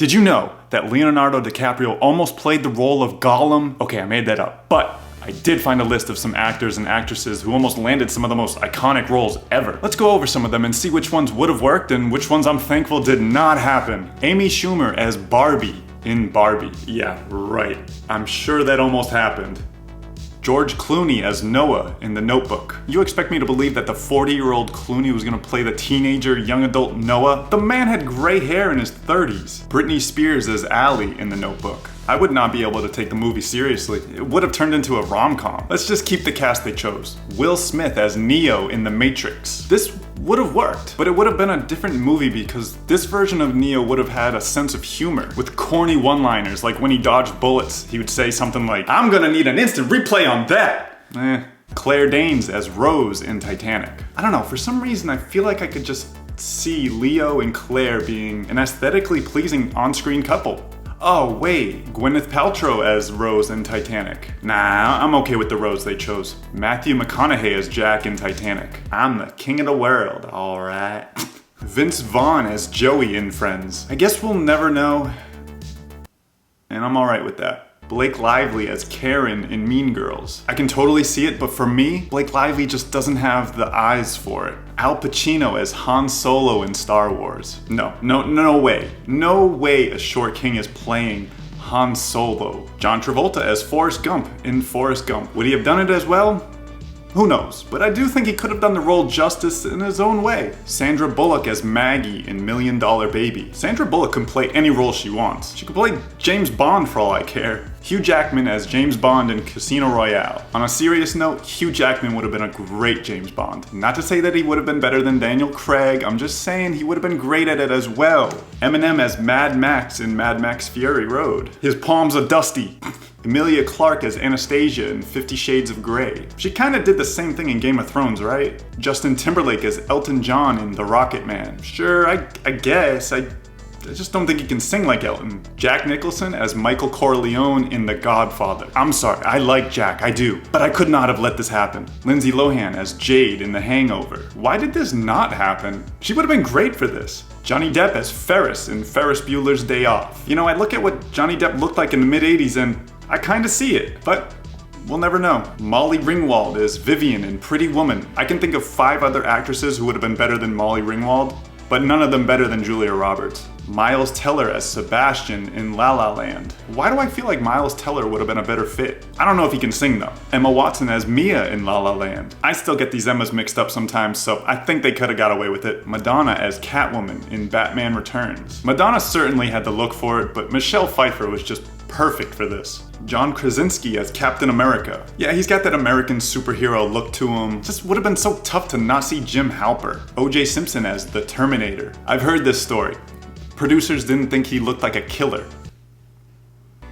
Did you know that Leonardo DiCaprio almost played the role of Gollum? Okay, I made that up, but I did find a list of some actors and actresses who almost landed some of the most iconic roles ever. Let's go over some of them and see which ones would have worked and which ones I'm thankful did not happen. Amy Schumer as Barbie in Barbie. Yeah, right. I'm sure that almost happened. George Clooney as Noah in The Notebook. You expect me to believe that the 40-year-old Clooney was gonna play the teenager, young adult Noah? The man had gray hair in his 30s. Britney Spears as Allie in The Notebook. I would not be able to take the movie seriously. It would have turned into a rom-com. Let's just keep the cast they chose. Will Smith as Neo in The Matrix. This would have worked, but it would have been a different movie because this version of Neo would have had a sense of humor with corny one-liners, like when he dodged bullets, he would say something like, "I'm gonna need an instant replay on that." Claire Danes as Rose in Titanic. I don't know, for some reason I feel like I could just see Leo and Claire being an aesthetically pleasing on-screen couple. Oh wait, Gwyneth Paltrow as Rose in Titanic. Nah, I'm okay with the Rose they chose. Matthew McConaughey as Jack in Titanic. I'm the king of the world, alright. Vince Vaughn as Joey in Friends. I guess we'll never know, and I'm alright with that. Blake Lively as Karen in Mean Girls. I can totally see it, but for me, Blake Lively just doesn't have the eyes for it. Al Pacino as Han Solo in Star Wars. No way. No way a short king is playing Han Solo. John Travolta as Forrest Gump in Forrest Gump. Would he have done it as well? Who knows, but I do think he could have done the role justice in his own way. Sandra Bullock as Maggie in $1 Million Baby. Sandra Bullock can play any role she wants. She could play James Bond for all I care. Hugh Jackman as James Bond in Casino Royale. On a serious note, Hugh Jackman would have been a great James Bond. Not to say that he would have been better than Daniel Craig, I'm just saying he would have been great at it as well. Eminem as Mad Max in Mad Max Fury Road. His palms are dusty. Emilia Clarke as Anastasia in 50 Shades of Grey. She kinda did the same thing in Game of Thrones, right? Justin Timberlake as Elton John in The Rocket Man. Sure, I guess. I just don't think he can sing like Elton. Jack Nicholson as Michael Corleone in The Godfather. I'm sorry, I like Jack, I do. But I could not have let this happen. Lindsay Lohan as Jade in The Hangover. Why did this not happen? She would have been great for this. Johnny Depp as Ferris in Ferris Bueller's Day Off. You know, I look at what Johnny Depp looked like in the mid-80s and I kinda see it, but we'll never know. Molly Ringwald as Vivian in Pretty Woman. I can think of 5 other actresses who would have been better than Molly Ringwald, but none of them better than Julia Roberts. Miles Teller as Sebastian in La La Land. Why do I feel like Miles Teller would have been a better fit? I don't know if he can sing though. Emma Watson as Mia in La La Land. I still get these Emmas mixed up sometimes, so I think they could have got away with it. Madonna as Catwoman in Batman Returns. Madonna certainly had the look for it, but Michelle Pfeiffer was just perfect for this. John Krasinski as Captain America. Yeah, he's got that American superhero look to him. Just would have been so tough to not see Jim Halper. O.J. Simpson as the Terminator. I've heard this story. Producers didn't think he looked like a killer.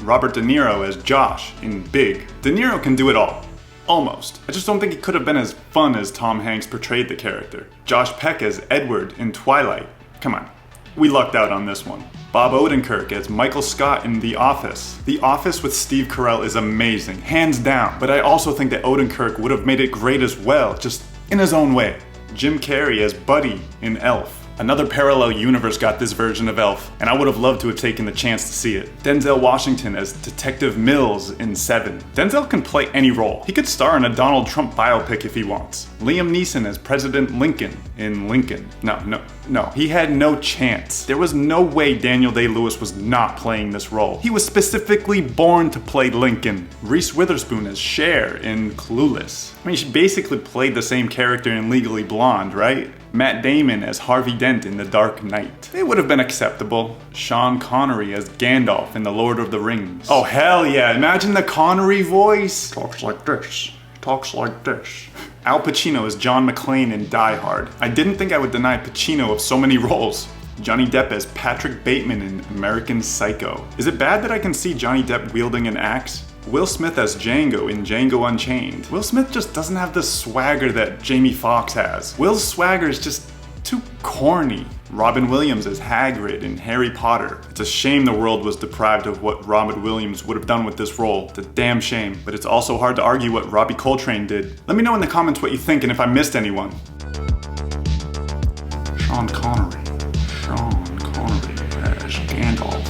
Robert De Niro as Josh in Big. De Niro can do it all. Almost. I just don't think he could have been as fun as Tom Hanks portrayed the character. Josh Peck as Edward in Twilight. Come on. We lucked out on this one. Bob Odenkirk as Michael Scott in The Office. The Office with Steve Carell is amazing, hands down, but I also think that Odenkirk would have made it great as well, just in his own way. Jim Carrey as Buddy in Elf. Another parallel universe got this version of Elf, and I would have loved to have taken the chance to see it. Denzel Washington as Detective Mills in Seven. Denzel can play any role. He could star in a Donald Trump biopic if he wants. Liam Neeson as President Lincoln in Lincoln. No, he had no chance. There was no way Daniel Day-Lewis was not playing this role. He was specifically born to play Lincoln. Reese Witherspoon as Cher in Clueless. I mean, she basically played the same character in Legally Blonde, right? Matt Damon as Harvey Dent in The Dark Knight. It would have been acceptable. Sean Connery as Gandalf in The Lord of the Rings. Oh hell yeah, imagine the Connery voice. Talks like this. Talks like this. Al Pacino as John McClane in Die Hard. I didn't think I would deny Pacino of so many roles. Johnny Depp as Patrick Bateman in American Psycho. Is it bad that I can see Johnny Depp wielding an axe? Will Smith as Django in Django Unchained. Will Smith just doesn't have the swagger that Jamie Foxx has. Will's swagger is just too corny. Robin Williams as Hagrid in Harry Potter. It's a shame the world was deprived of what Robin Williams would have done with this role. It's a damn shame, but it's also hard to argue what Robbie Coltrane did. Let me know in the comments what you think and if I missed anyone. Sean Connery as Gandalf